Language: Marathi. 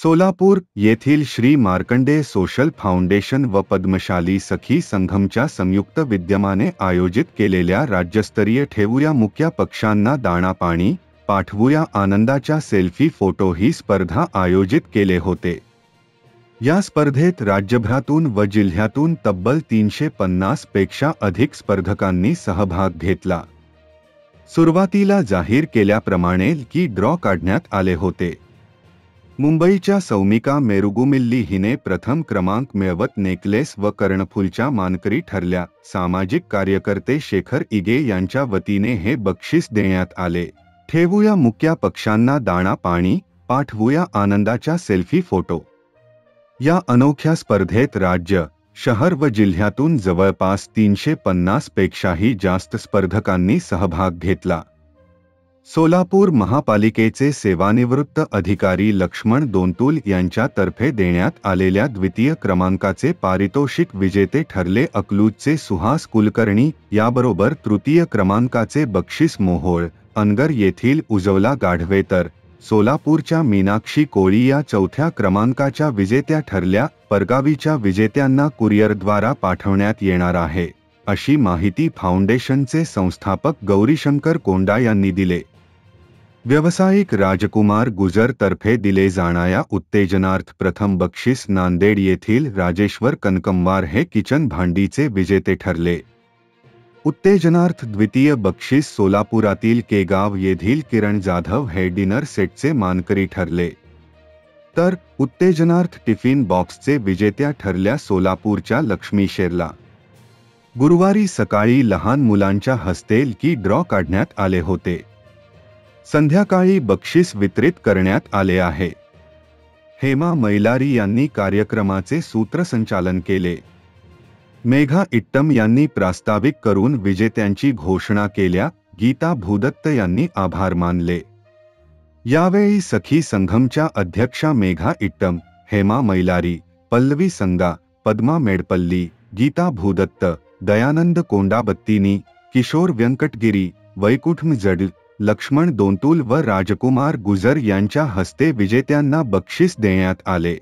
सोलापूर येथील श्री मार्कंडेय सोशल फाउंडेशन व पद्मशाली सखी संघमच्या संयुक्त विद्यमाने आयोजित केलेल्या राज्यस्तरीय ठेवूया मुक्या पक्ष्यांना दाणा पाणी पाठवूया आनंदाच्या सेल्फी फोटो ही स्पर्धा आयोजित केले होते। या स्पर्धेत राज्यभरातून व जिल्ह्यातून तब्बल 350 पेक्षा अधिक स्पर्धकांनी सहभाग घेतला। सुरुवातीला जाहीर केल्याप्रमाणे की ड्रॉ काढण्यात आले होते। मुंबईच्या सौमिका मेरुगुमिल्ली हिने प्रथम क्रमांक मिळवत नेकलेस व कर्णफूलच्या मानकरी ठरल्या। सामाजिक कार्यकर्ते शेखर इगे यांच्या वतीने हे बक्षीस देण्यात आले। ठेवूया मुक्या पक्ष्यांना दाणा पाणी पाठवूया आनंदाच्या सेल्फी फोटो या अनोख्या स्पर्धेत राज्य, शहर व जिल्ह्यातून जवळपास 350 पेक्षाही जास्त स्पर्धकांनी सहभाग घेतला। सोलापूर महापालिकेचे सेवानिवृत्त अधिकारी लक्ष्मण दोंतुल यांच्यातर्फे देण्यात आलेल्या द्वितीय क्रमांकाचे पारितोषिक विजेते ठरले अकलूजचे सुहास कुलकर्णी। याबरोबर तृतीय क्रमांकाचे बक्षीस मोहोळ अनगर येथील उजवला गाढवे तर सोलापूरच्या मीनाक्षी कोळी या चौथ्या क्रमांकाच्या विजेत्या ठरल्या। परगावीच्या विजेत्यांना कुरिअरद्वारा पाठवण्यात येणार आहे, अशी माहिती फाउंडेशनचे संस्थापक गौरीशंकर कोंडा यांनी दिले। व्यावसायिक राजकुमार गुजर तर्फे दिले जाणाऱ्या उत्तेजनार्थ प्रथम बक्षीस नांदेड येथील राजेश्वर कनकमवार हे किचन भांडीचे विजेते ठरले। उत्तेजनार्थ द्वितीय बक्षीस सोलापुरातील केगाव येथील किरण जाधव हे डिनर सेटचे मानकरी ठरले। तर उत्तेजनार्थ टिफिन बॉक्सचे विजेत्या ठरल्या सोलापूरच्या लक्ष्मी शेरला। गुरुवारी सकाळी लहान मुलांच्या हस्ते की ड्रॉ काढण्यात आले होते। संध्याकाळी बक्षीस वितरित करण्यात आले आहे। हेमा मैलारी यांनी कार्यक्रमाचे सूत्रसंचालन केले। मेघा इट्टम यांनी प्रास्ताविक करून विजेत्यांची घोषणा केल्या। गीता भूदत्त यांनी आभार मानले। यावेळी सखी संघमच्या अध्यक्षा मेघा इट्टम, हेमा मैलारी, पल्लवी संगा, पद्मा मेडपल्ली, गीता भूदत्त, दयानंद कोंडाबत्तीनी, किशोर व्यंकटगिरी, वैकुंठ जड, लक्ष्मण दोंतुल व राजकुमार गुजर यांच्या हस्ते विजेत्यांना बक्षीस देण्यात आले।